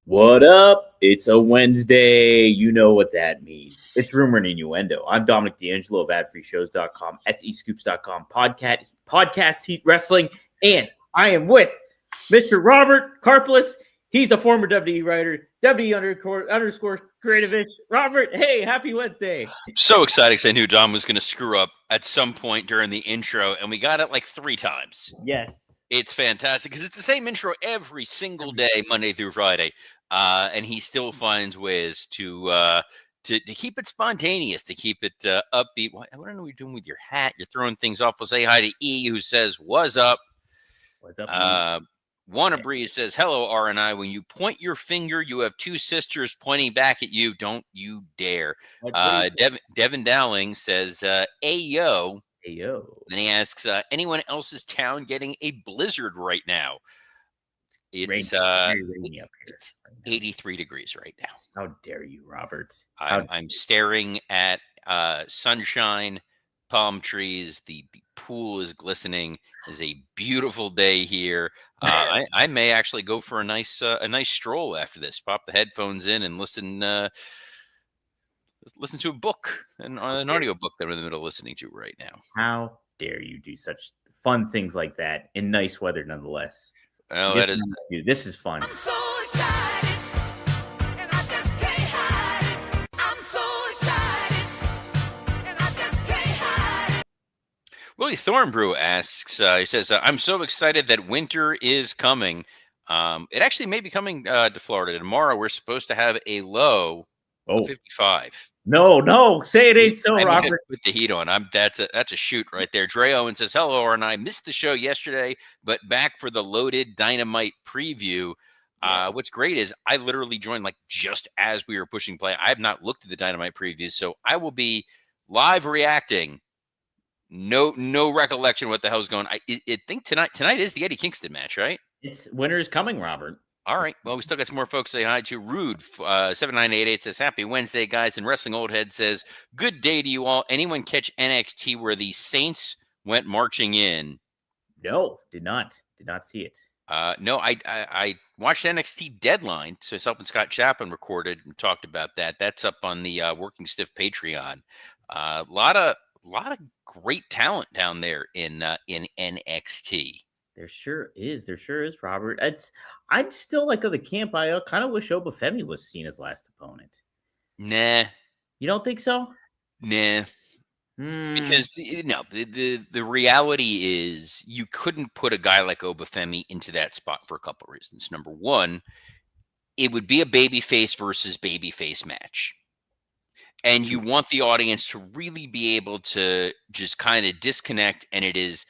What up? It's a Wednesday. You know what that means. It's Rumor and Innuendo. I'm Dominic D'Angelo of AdFreeShows.com, SEScoops.com, podcast Heat Wrestling, and I am with Mr. Robert Karplus. He's a former WWE writer, WWE_underscore creative-ish. Robert, hey, happy Wednesday. So excited because I knew Dom was going to screw up at some point during the intro, and we got it like 3 times. Yes. It's fantastic because it's the same intro every single day, Monday through Friday, and he still finds ways to keep it spontaneous, to keep it upbeat. What are you doing with your hat? You're throwing things off. We'll say hi to E, who says, "What's up?" What's up? Wanna Breeze says, "Hello, R and I. When you point your finger, you have 2 sisters pointing back at you. Don't you dare." Devin Dowling says, "Ayo." Ayo. Then he asks, anyone else's town getting a blizzard right now? It's rainy up here. It's 83 degrees right now. How dare you, Robert? I'm staring at sunshine, palm trees. The pool is glistening. It's a beautiful day here. I may actually go for a nice stroll after this. Pop the headphones in and listen to a book, an audio book that I'm in the middle of listening to right now. How dare you do such fun things like that in nice weather, nonetheless? Well, This is fun. I'm so excited, and I just can't hide it. I'm so excited, and I just can't hide it. Willie Thornbrew asks, he says, I'm so excited that winter is coming. It actually may be coming to Florida tomorrow. We're supposed to have a low of 55. No, say it ain't so, Robert. With the heat on, that's a shoot right there. Dre Owen says, "Hello, and I missed the show yesterday, but back for the loaded Dynamite preview." Yes. What's great is I literally joined like just as we were pushing play. I have not looked at the Dynamite previews, so I will be live reacting. No recollection of what the hell's going on. I think tonight is the Eddie Kingston match, right? It's winter is coming, Robert. All right. Well, we still got some more folks say hi to. Rude 7988 says, "Happy Wednesday, guys." And Wrestling Old Head says, "Good day to you all. Anyone catch NXT where the Saints went marching in?" No, did not see it. No, I watched NXT Deadline. So myself and Scott Chapman recorded and talked about that. That's up on the Working Stiff Patreon. A lot of great talent down there in NXT. There sure is, Robert. I'm still like of the camp. I kind of wish Obafemi was Cena's last opponent. Nah, you don't think so? Nah, because the reality is you couldn't put a guy like Obafemi into that spot for a couple of reasons. Number one, it would be a babyface versus babyface match. And you want the audience to really be able to just kind of disconnect, and it is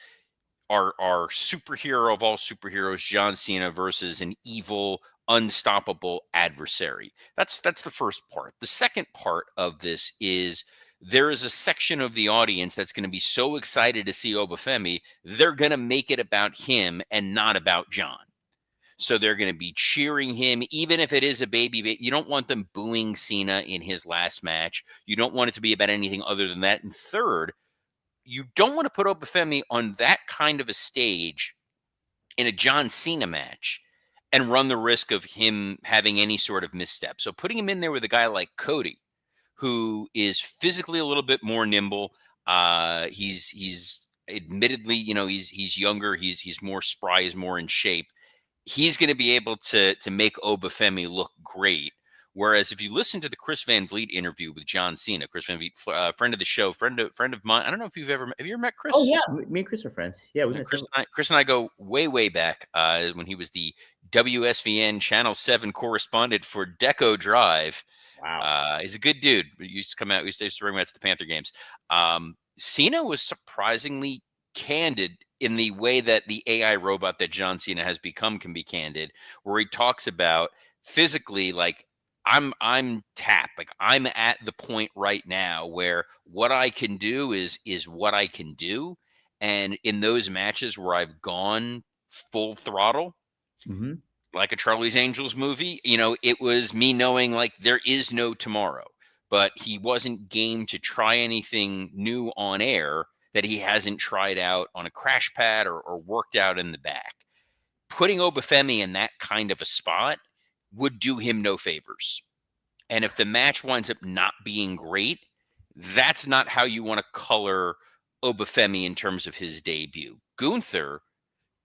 our superhero of all superheroes, John Cena, versus an evil, unstoppable adversary. That's the first part. The second part of this is there is a section of the audience that's going to be so excited to see Obafemi, they're going to make it about him and not about John. So they're going to be cheering him, even if it is a baby. You don't want them booing Cena in his last match. You don't want it to be about anything other than that. And third, you don't want to put Obafemi on that kind of a stage in a John Cena match and run the risk of him having any sort of misstep. So putting him in there with a guy like Cody, who is physically a little bit more nimble. He's admittedly, he's younger. He's more spry. He's more in shape. He's going to be able to make Obafemi look great. Whereas if you listen to the Chris Van Vliet interview with John Cena, Chris Van Vliet, friend of the show, friend of mine. I don't know if have you ever met Chris? Oh yeah, me and Chris are friends. Yeah, Chris and I go way back when he was the WSVN Channel 7 correspondent for Deco Drive. Wow, he's a good dude. He used to come out. We used to bring him out to the Panther games. Cena was surprisingly candid in the way that the AI robot that John Cena has become can be candid, where he talks about physically, like, I'm tapped. Like, I'm at the point right now where what I can do is what I can do. And in those matches where I've gone full throttle, like a Charlie's Angels movie, it was me knowing like there is no tomorrow, but he wasn't game to try anything new on air that he hasn't tried out on a crash pad or worked out in the back. Putting Obafemi in that kind of a spot would do him no favors. And if the match winds up not being great, that's not how you want to color Obafemi in terms of his debut. Gunther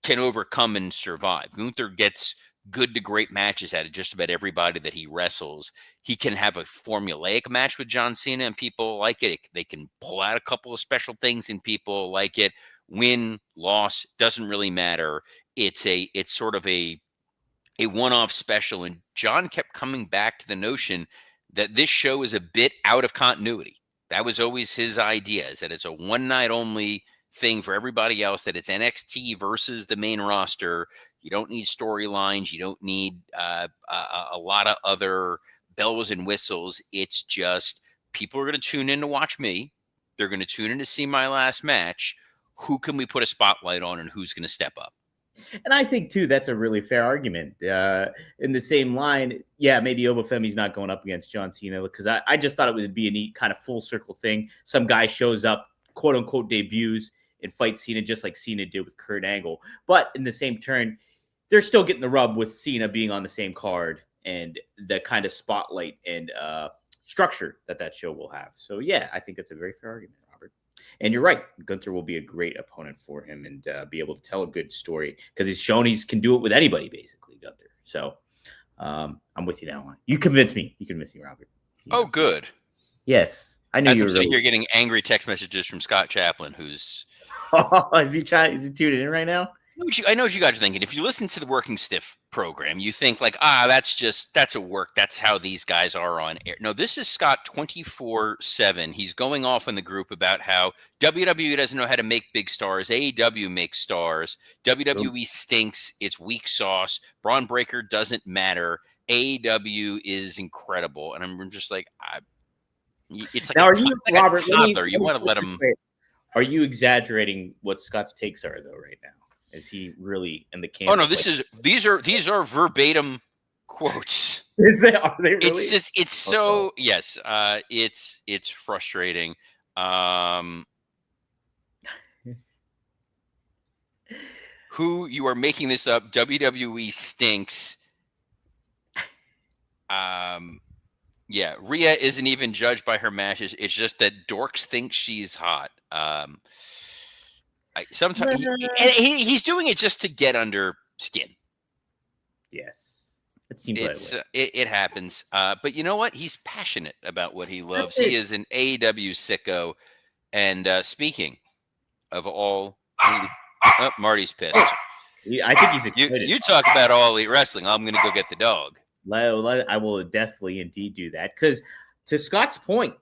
can overcome and survive. Gunther gets good to great matches out of just about everybody that he wrestles. He can have a formulaic match with John Cena and people like it. They can pull out a couple of special things and people like it. Win, loss, doesn't really matter. It's sort of a one-off special. And John kept coming back to the notion that this show is a bit out of continuity. That was always his idea, is that it's a one-night only thing for everybody else, that it's NXT versus the main roster. You don't need storylines. You don't need a lot of other bells and whistles. It's just people are going to tune in to watch me. They're going to tune in to see my last match. Who can we put a spotlight on and who's going to step up? And I think, too, that's a really fair argument. In the same line, yeah, maybe Obafemi's not going up against John Cena, because I just thought it would be a neat kind of full circle thing. Some guy shows up, quote unquote, debuts and fights Cena just like Cena did with Kurt Angle. But in the same turn, they're still getting the rub with Cena being on the same card and the kind of spotlight and structure that show will have. So, yeah, I think that's a very fair argument, Robert. And you're right. Gunther will be a great opponent for him and be able to tell a good story because he's shown he can do it with anybody, basically, Gunther. So I'm with you now. You convinced me. You convinced me, Robert. Oh, good. Yes. I knew As you I'm were sitting here getting angry text messages from Scott Chaplin, who's... Is he tuning in right now? I know what you guys are thinking. If you listen to the Working Stiff program, you think like, that's a work. That's how these guys are on air. No, this is Scott 24/7. He's going off in the group about how WWE doesn't know how to make big stars. AEW makes stars. WWE stinks. It's weak sauce. Braun Breaker doesn't matter. AEW is incredible. And I'm just like, it's like, now, Robert, a toddler. You want to let him... Are you exaggerating what Scott's takes are, though, right now? Is he really in the camp? Oh no, these are verbatim quotes. Are they really? It's just so yes. It's frustrating. Who you are making this up? WWE stinks. Yeah, Rhea isn't even judged by her matches. It's just that dorks think she's hot. Sometimes he's doing it just to get under skin. Yes, it seems it happens. But you know what? He's passionate about what he loves. He is an AEW sicko. And speaking of all, Marty's pissed. I think he's excited. You talk about All Elite Wrestling. I'm going to go get the dog. I will definitely indeed do that because, to Scott's point,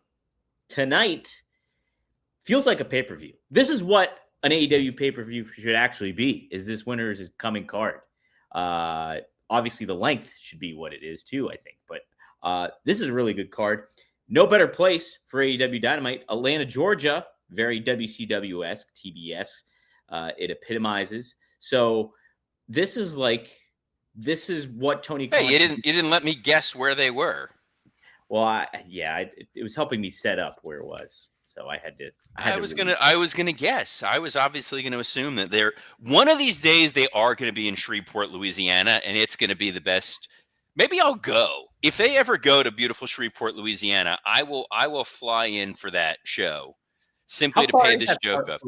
tonight feels like a pay-per-view. This is what an AEW pay-per-view should actually be. Is this winner is his coming card? Obviously, the length should be what it is too, I think. But this is a really good card. No better place for AEW Dynamite. Atlanta, Georgia, very WCW-esque, TBS. It epitomizes. So this is what Tony Khan... Hey, you didn't let me guess where they were. Well, it was helping me set up where it was. So I had to. I was gonna guess. I was obviously gonna assume that they're one of these days they are gonna be in Shreveport, Louisiana, and it's gonna be the best. Maybe I'll go if they ever go to beautiful Shreveport, Louisiana. I will fly in for that show simply to pay this joke off.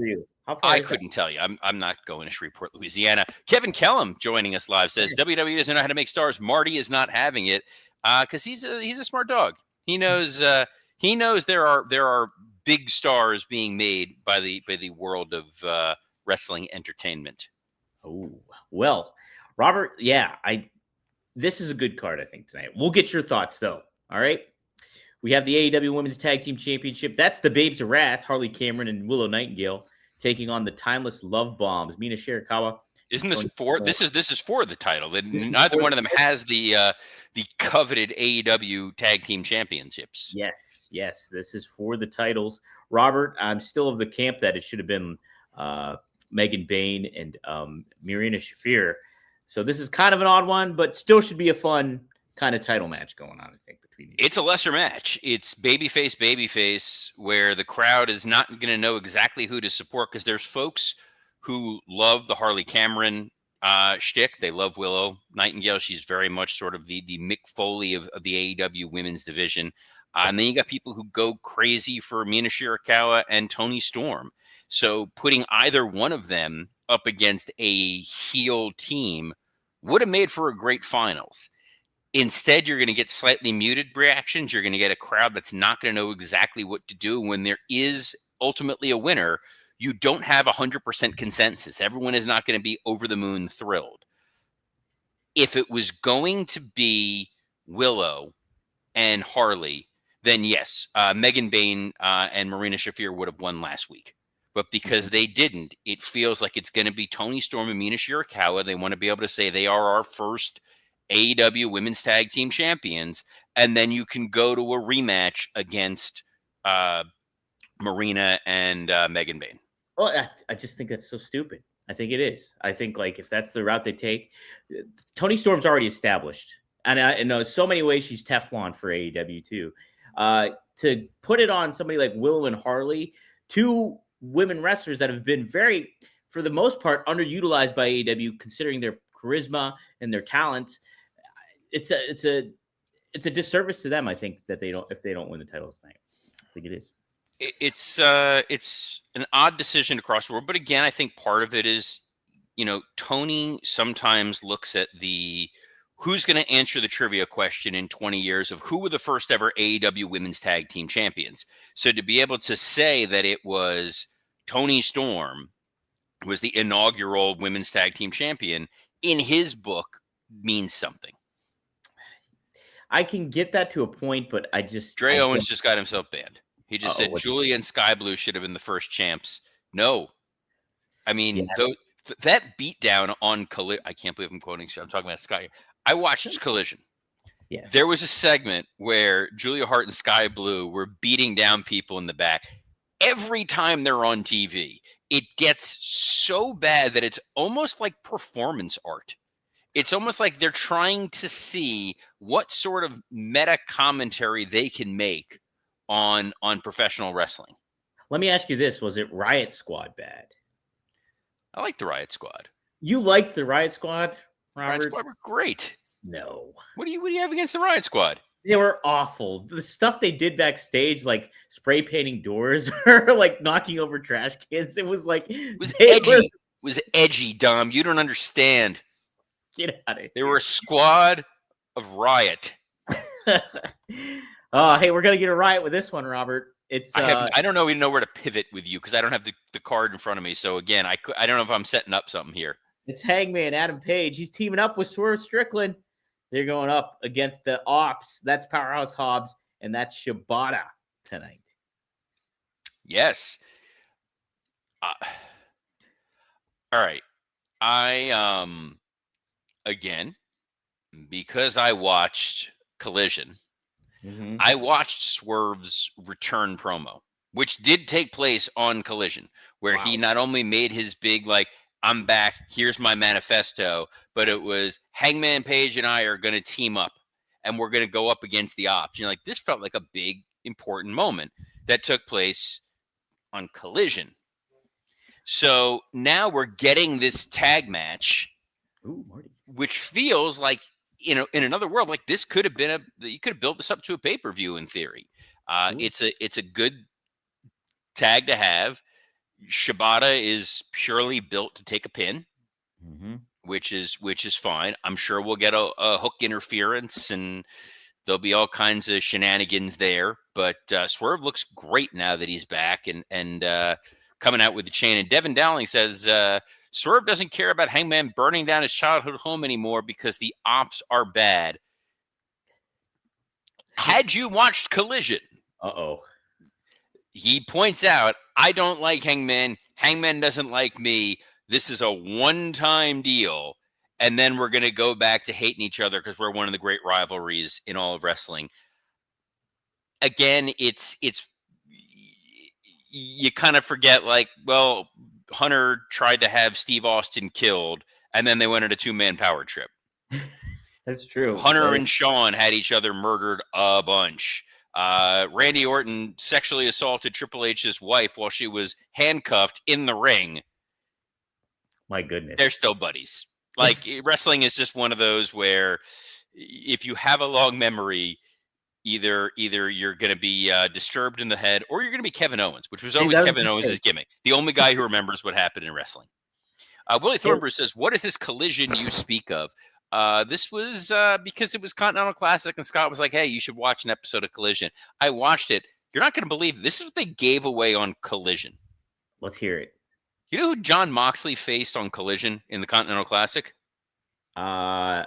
I couldn't tell you. I'm not going to Shreveport, Louisiana. Kevin Kellum joining us live says WWE doesn't know how to make stars. Marty is not having it because he's a smart dog. He knows there are big stars being made by the world of wrestling entertainment. Oh, well, Robert, yeah, this is a good card, I think, tonight. We'll get your thoughts, though, all right? We have the AEW Women's Tag Team Championship. That's the Babes of Wrath, Harley Cameron and Willow Nightingale, taking on the Timeless Love Bombs, Mina Shirakawa. Isn't this for this is for the title? Neither one of them has the coveted AEW Tag Team Championships. Yes, this is for the titles. Robert, I'm still of the camp that it should have been Megan Bayne and Marina Shafir. So this is kind of an odd one, but still should be a fun kind of title match going on, I think, between these. It's a lesser match. It's babyface, where the crowd is not going to know exactly who to support because there's folks who love the Harley Cameron shtick. They love Willow Nightingale. She's very much sort of the Mick Foley of the AEW women's division. And then you got people who go crazy for Mina Shirakawa and Toni Storm. So putting either one of them up against a heel team would have made for a great finals. Instead, you're going to get slightly muted reactions. You're going to get a crowd that's not going to know exactly what to do when there is ultimately a winner. You don't have 100% consensus. Everyone is not going to be over the moon thrilled. If it was going to be Willow and Harley, then yes, Megan Bain and Marina Shafir would have won last week. But because they didn't, it feels like it's going to be Toni Storm and Mina Shirakawa. They want to be able to say they are our first AEW Women's Tag Team Champions. And then you can go to a rematch against Marina and Megan Bain. Well, I just think that's so stupid. I think it is. I think like if that's the route they take, Toni Storm's already established, and I know in so many ways she's Teflon for AEW too. To put it on somebody like Willow and Harley, two women wrestlers that have been very, for the most part, underutilized by AEW, considering their charisma and their talent. It's a disservice to them. I think that if they don't win the titles tonight. I think it is. It's an odd decision across the board, but again, I think part of it is, Tony sometimes looks at who's going to answer the trivia question in 20 years of who were the first ever AEW Women's Tag Team Champions. So to be able to say that it was Toni Storm who was the inaugural Women's Tag Team Champion in his book means something. I can get that to a point, but Dre Owens just got himself banned. He just said Julia and Sky Blue should have been the first champs. No. I mean, that beatdown on Collision, I can't believe I'm quoting, I'm talking about Sky. I watched Collision. Yes. There was a segment where Julia Hart and Sky Blue were beating down people in the back. Every time they're on TV, it gets so bad that it's almost like performance art. It's almost like they're trying to see what sort of meta commentary they can make on professional wrestling. Let me ask you this. Was it Riot Squad bad? I like the Riot Squad. You liked the Riot Squad, Robert? Riot Squad were great. No. What do you have against the Riot Squad? They were awful. The stuff they did backstage, like spray painting doors or like knocking over trash cans, it was like... It was edgy. It was edgy, Dom. You don't understand. Get out of here. They were a squad of riot. Hey, we're gonna get a riot with this one, Robert. I don't know even know where to pivot with you because I don't have the card in front of me. So again, I don't know if I'm setting up something here. It's Hangman Adam Page. He's teaming up with Swerve Strickland. They're going up against the Ops. That's Powerhouse Hobbs, and that's Shibata tonight. Yes. All right. Again, because I watched Collision, I watched Swerve's return promo, which did take place on Collision, where he not only made his big, like, I'm back, here's my manifesto, but it was Hangman Page and I are going to team up and we're going to go up against the Ops. Like, this felt like a big, important moment that took place on Collision. So now we're getting this tag match, which feels like, in another world, like this could have been you could have built this up to a pay-per-view in theory. It's a good tag to have. Shibata is purely built to take a pin, which is fine. I'm sure we'll get a hook interference and there'll be all kinds of shenanigans there. But Swerve looks great now that he's back and coming out with the chain. And Devin Dowling says Swerve doesn't care about Hangman burning down his childhood home anymore because the Ops are bad. Had you watched Collision? He points out, I don't like Hangman. Hangman doesn't like me. This is a one-time deal. And then we're going to go back to hating each other because we're one of the great rivalries in all of wrestling. Again, it's you kind of forget, like, well, Hunter tried to have Steve Austin killed, and then they went on a two-man power trip. That's true. Hunter and Shawn had each other murdered a bunch. Randy Orton sexually assaulted Triple H's wife while she was handcuffed in the ring. My goodness. They're still buddies. Like wrestling is just one of those where if you have a long memory, either you're going to be disturbed in the head, or you're going to be Kevin Owens, which was always Kevin Owens' gimmick. The only guy who remembers what happened in wrestling. Willie Thornbrew says, "What is this collision you speak of?" This was because it was Continental Classic, and Scott was like, "Hey, you should watch an episode of Collision." I watched it. You're not going to believe this is what they gave away on Collision. Let's hear it. You know who John Moxley faced on Collision in the Continental Classic? No,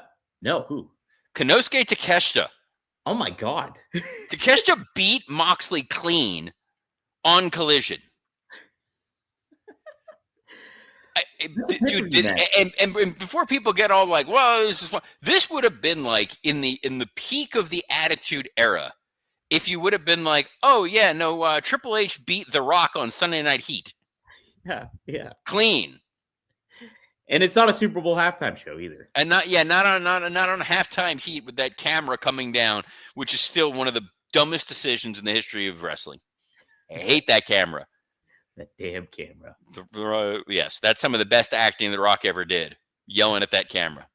who? Konosuke Takeshita. Oh my God. Takeshita beat Moxley clean on Collision. Dude, and before people get all like, "Well, this is fun," this would have been like in the peak of the Attitude Era. If you would have been like, "Oh yeah, no, Triple H beat The Rock on Sunday Night Heat." Yeah. Clean. And it's not a Super Bowl halftime show either. And not on halftime heat with that camera coming down, which is still one of the dumbest decisions in the history of wrestling. I hate that camera. That damn camera. Yes, that's some of the best acting The Rock ever did, yelling at that camera.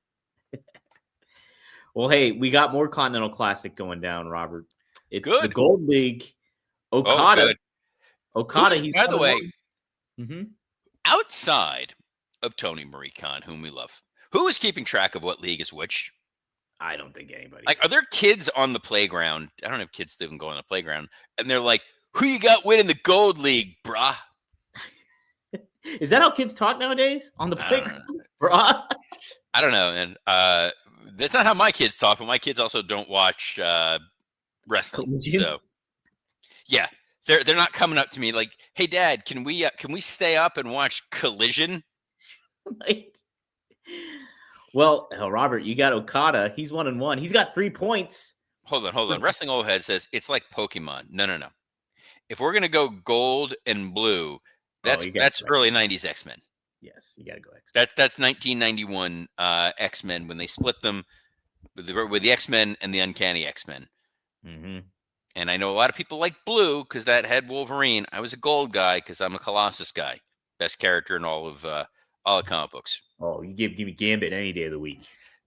Well, hey, we got more Continental Classic going down, Robert. It's Good. The Gold League. Okada. Okada, he's by the way, mm-hmm. outside of Tony Marie Khan, whom we love, who is keeping track of what league is which? I don't think anybody. Like, are there kids on the playground? I don't have kids that even go on the playground, and they're like, "Who you got winning the Gold League, brah?" Is that how kids talk nowadays on the playground, brah? I don't know, and that's not how my kids talk. But my kids also don't watch wrestling, Collision? So yeah, they're not coming up to me like, "Hey, Dad, can we stay up and watch Collision?" Well, Robert, you got Okada. He's 1-1. He's got 3 points. Hold on. Wrestling Old Head says it's like Pokemon. No. If we're gonna go gold and blue, that's early '90s X-Men. Yes, you got to go X-Men. That's 1991 X-Men when they split them with the X-Men and the Uncanny X-Men. Mm-hmm. And I know a lot of people like blue because that had Wolverine. I was a gold guy because I'm a Colossus guy. Best character in all of comic books. Oh, you give me Gambit any day of the week.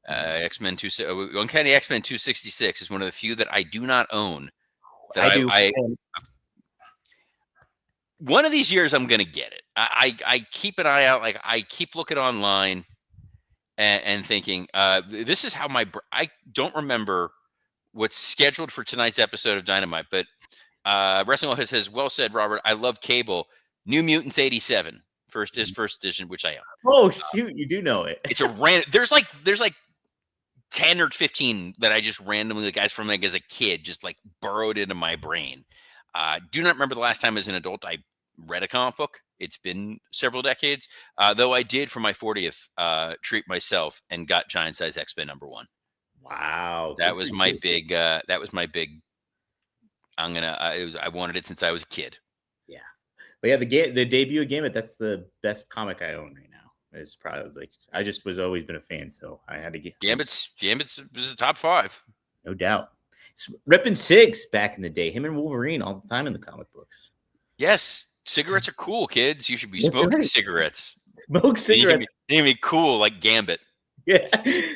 X-Men Uncanny X-Men 266 is one of the few that I do not own. One of these years, I'm going to get it. I keep an eye out. Like, I keep looking online and thinking, this is how I don't remember what's scheduled for tonight's episode of Dynamite, but Wrestling All Hit says, "Well said, Robert. I love Cable. New Mutants 87. First edition, which I own." Oh, shoot. You do know it. It's a random. There's like 10 or 15 that I just randomly, like, guys from like as a kid, just like burrowed into my brain. Do not remember the last time as an adult I read a comic book. It's been several decades, though I did for my 40th treat myself and got Giant Size X-Men #1. Wow, that was my big. That was my big. I wanted it since I was a kid. Yeah, but yeah, the debut of Gambit. That's the best comic I own right now. It's probably like I just was always been a fan, so I had to get Gambit's was a top 5, no doubt. Ripping cigs back in the day. Him and Wolverine all the time in the comic books. Yes, cigarettes are cool, kids. You should be smoking cigarettes. Smoke cigarettes. You can be cool like Gambit. Yeah,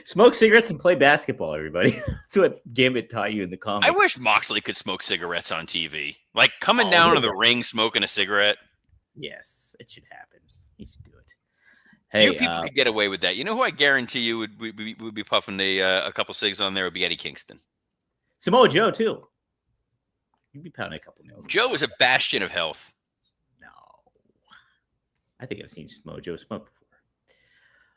smoke cigarettes and play basketball, everybody. That's what Gambit taught you in the comics. I wish Moxley could smoke cigarettes on TV. Like coming down to the ring smoking a cigarette. Yes, it should happen. He should do it. Few people could get away with that. You know who I guarantee you would be puffing a couple cigs on there would be Eddie Kingston. Samoa Joe, too. You'd be pounding a couple nails. Joe was a bastion of health. No. I think I've seen Samoa Joe smoke before.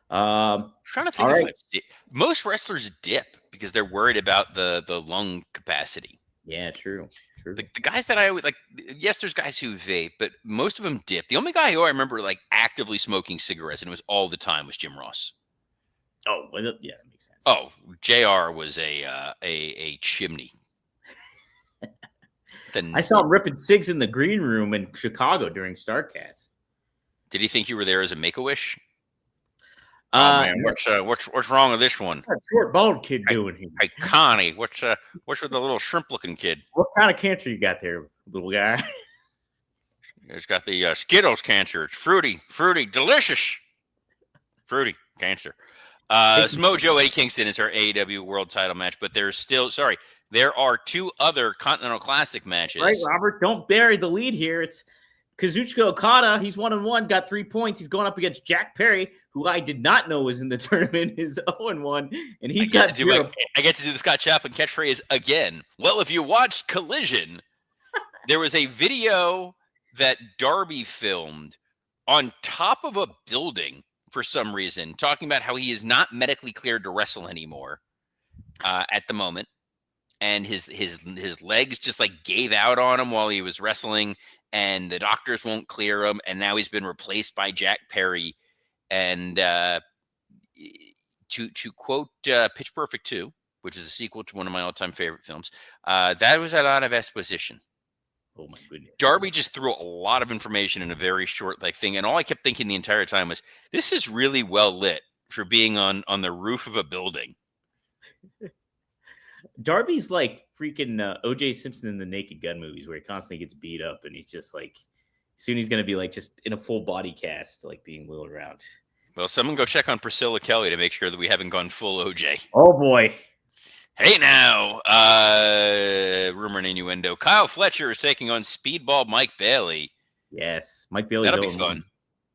I'm trying to think most wrestlers dip because they're worried about the lung capacity. Yeah, true. The guys that I would like, yes, there's guys who vape, but most of them dip. The only guy who I remember like actively smoking cigarettes, and it was all the time, was Jim Ross. Oh, well, yeah, that makes sense. Oh, JR was a chimney. I saw him ripping cigs in the green room in Chicago during StarCast. Did he think you were there as a Make-A-Wish? Oh man, what's wrong with this one? What's that short bald kid doing here? Hey Connie, what's with the little shrimp looking kid? What kind of cancer you got there, little guy? It's got the Skittles cancer. It's fruity, delicious, fruity cancer. Samoa Joe Eddie Kingston is our AEW World Title match, but there are 2 other Continental Classic matches. Right, Robert, don't bury the lead here. It's Kazuchika Okada. He's 1-1, got 3 points. He's going up against Jack Perry, who I did not know was in the tournament. Is 0-1, and he's got 0. I get to do the Scott Chaplin catchphrase again. Well, if you watched Collision, there was a video that Darby filmed on top of a building for some reason, talking about how he is not medically cleared to wrestle anymore at the moment. And his legs just like gave out on him while he was wrestling, and the doctors won't clear him. And now he's been replaced by Jack Perry. And to quote Pitch Perfect 2, which is a sequel to one of my all-time favorite films, that was a lot of exposition. Oh my goodness. Darby just threw a lot of information in a very short thing. And all I kept thinking the entire time was, this is really well lit for being on the roof of a building. Darby's like freaking O.J. Simpson in the Naked Gun movies, where he constantly gets beat up, and he's just like, soon he's gonna be like just in a full body cast, like being wheeled around. Well, someone go check on Priscilla Kelly to make sure that we haven't gone full OJ. Oh boy. Hey now, rumor and innuendo. Kyle Fletcher is taking on Speedball Mike Bailey. Yes, Mike Bailey. That'll be fun.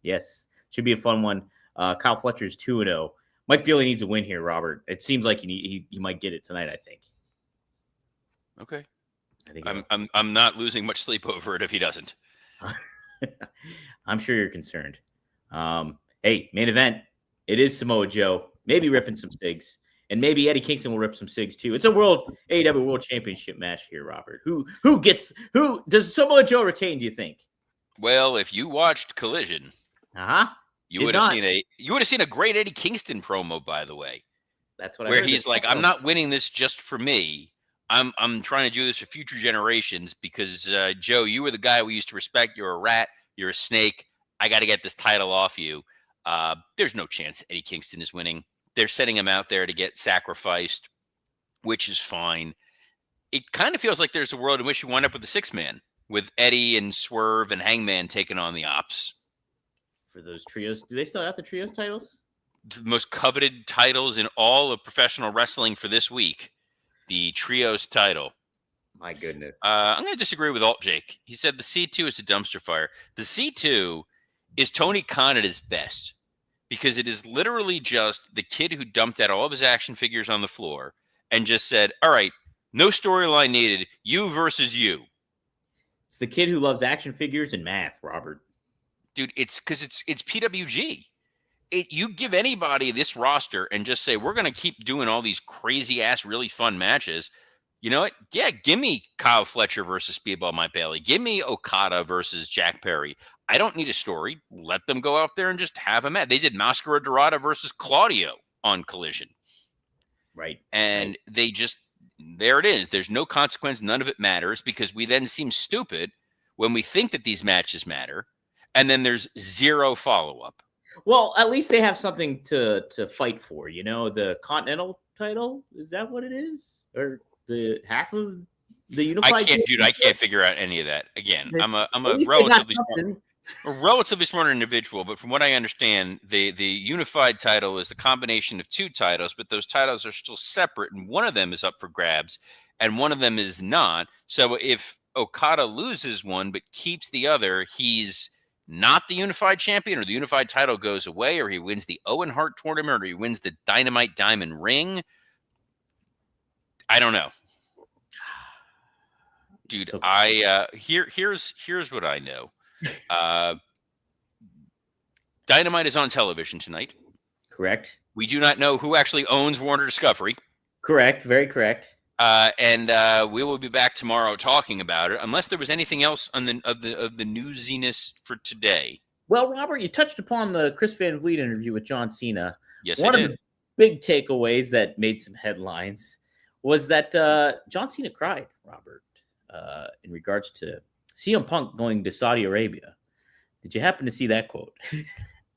Yes, should be a fun one. Kyle Fletcher's 2-0. Mike Bailey needs a win here, Robert. It seems like he might get it tonight. I think. Okay. I think I'm not losing much sleep over it if he doesn't. I'm sure you're concerned. Hey, main event. It is Samoa Joe. Maybe ripping some cigs. And maybe Eddie Kingston will rip some cigs too. It's a AEW World Championship match here, Robert. Who does Samoa Joe retain, do you think? Well, if you watched Collision, you would have seen a great Eddie Kingston promo, by the way. That's what where he's like, I'm not winning this just for me. I'm trying to do this for future generations because Joe, you were the guy we used to respect. You're a rat. You're a snake. I got to get this title off you. There's no chance Eddie Kingston is winning. They're setting him out there to get sacrificed, which is fine. It kind of feels like there's a world in which you wind up with a 6-man with Eddie and Swerve and Hangman taking on the Ops. For those trios, do they still have the trios titles? The most coveted titles in all of professional wrestling for this week. The trios title. My goodness. I'm going to disagree with Alt Jake. He said the C2 is a dumpster fire. The C2 is Tony Khan at his best because it is literally just the kid who dumped out all of his action figures on the floor and just said, all right, no storyline needed. You versus you. It's the kid who loves action figures and math, Robert. Dude, it's because it's PWG. You give anybody this roster and just say, we're going to keep doing all these crazy ass, really fun matches. You know what? Yeah, give me Kyle Fletcher versus Speedball Mike Bailey. Give me Okada versus Jack Perry. I don't need a story. Let them go out there and just have a match. They did Mascara Dorada versus Claudio on Collision. Right. And they just, there it is. There's no consequence. None of it matters because we then seem stupid when we think that these matches matter. And then there's zero follow-up. Well, at least they have something to fight for. You know, the Continental title, is that what it is? Or the half of the unified? I can't figure out any of that. Again, I'm a relatively smart individual, but from what I understand, the unified title is the combination of 2 titles, but those titles are still separate, and one of them is up for grabs, and one of them is not. So if Okada loses one but keeps the other, he's not the unified champion, or the unified title goes away, or he wins the Owen Hart tournament, or he wins the Dynamite Diamond Ring. I don't know. Dude, here's what I know. Dynamite is on television tonight. Correct. We do not know who actually owns Warner Discovery. Correct. Very correct. And we will be back tomorrow talking about it, unless there was anything else on of the newsiness for today. Well, Robert, you touched upon the Chris Van Vliet interview with John Cena. Yes, one of the big takeaways that made some headlines was that John Cena cried, Robert, in regards to CM Punk going to Saudi Arabia. Did you happen to see that quote?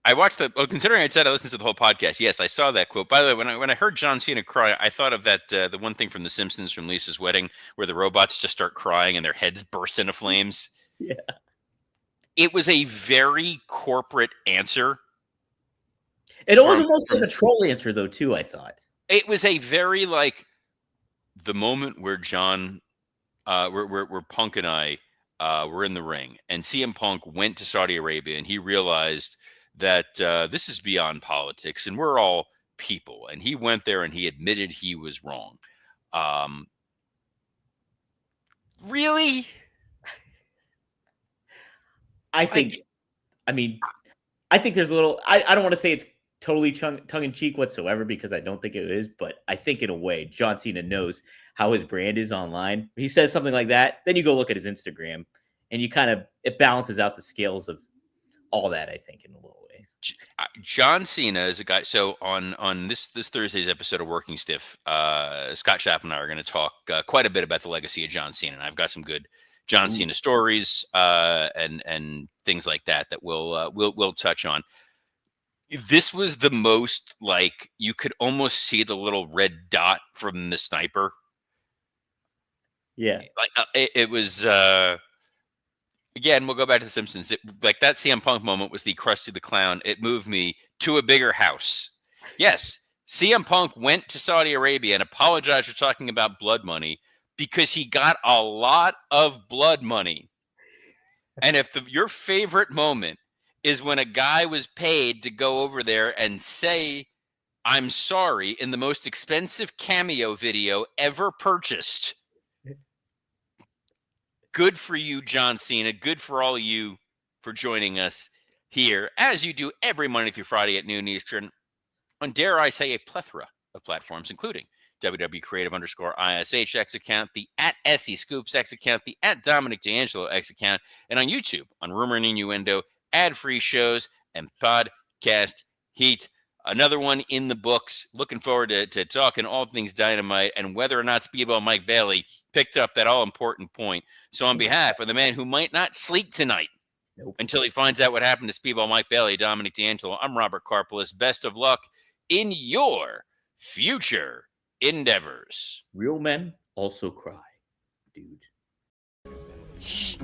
I watched considering I said I listened to the whole podcast. Yes, I saw that quote. By the way, when I heard John Cena cry, I thought of that the one thing from The Simpsons from Lisa's wedding, where the robots just start crying and their heads burst into flames. Yeah, it was a very corporate answer It was almost like a troll answer, though, too, I thought. It was a very, like, the moment where John, where Punk and I were in the ring, and CM Punk went to Saudi Arabia, and he realized that this is beyond politics, and we're all people. And he went there, and he admitted he was wrong. Really? I think there's a little. I don't want to say it's totally tongue in cheek whatsoever, because I don't think it is, but I think in a way John Cena knows how his brand is online. He says something like that, then you go look at his Instagram, and it balances out the scales of all that, I think, in a little way. John Cena is a guy. So on this Thursday's episode of Working Stiff, Scott Chapp and I are going to talk quite a bit about the legacy of John Cena, and I've got some good John Cena stories and things like that we'll touch on. This was the most, like, you could almost see the little red dot from the sniper. Yeah, like it was. Again, we'll go back to The Simpsons. Like, that CM Punk moment was the Krusty the Clown. It moved me to a bigger house. Yes, CM Punk went to Saudi Arabia and apologized for talking about blood money because he got a lot of blood money. And if your favorite moment is when a guy was paid to go over there and say, "I'm sorry," in the most expensive cameo video ever purchased, good for you, John Cena. Good for all of you for joining us here, as you do every Monday through Friday at noon Eastern, on, dare I say, a plethora of platforms, including WW_Creative_ISH X account, the @SE Scoops X account, the @Dominic D'Angelo X account, and on YouTube on Rumor and Innuendo, ad-free shows, and podcast heat. Another one in the books. Looking forward to talking all things Dynamite and whether or not Speedball Mike Bailey picked up that all-important point. So on behalf of the man who might not sleep tonight until he finds out what happened to Speedball Mike Bailey, Dominic D'Angelo, I'm Robert Karpolis. Best of luck in your future endeavors. Real men also cry, dude. Shh.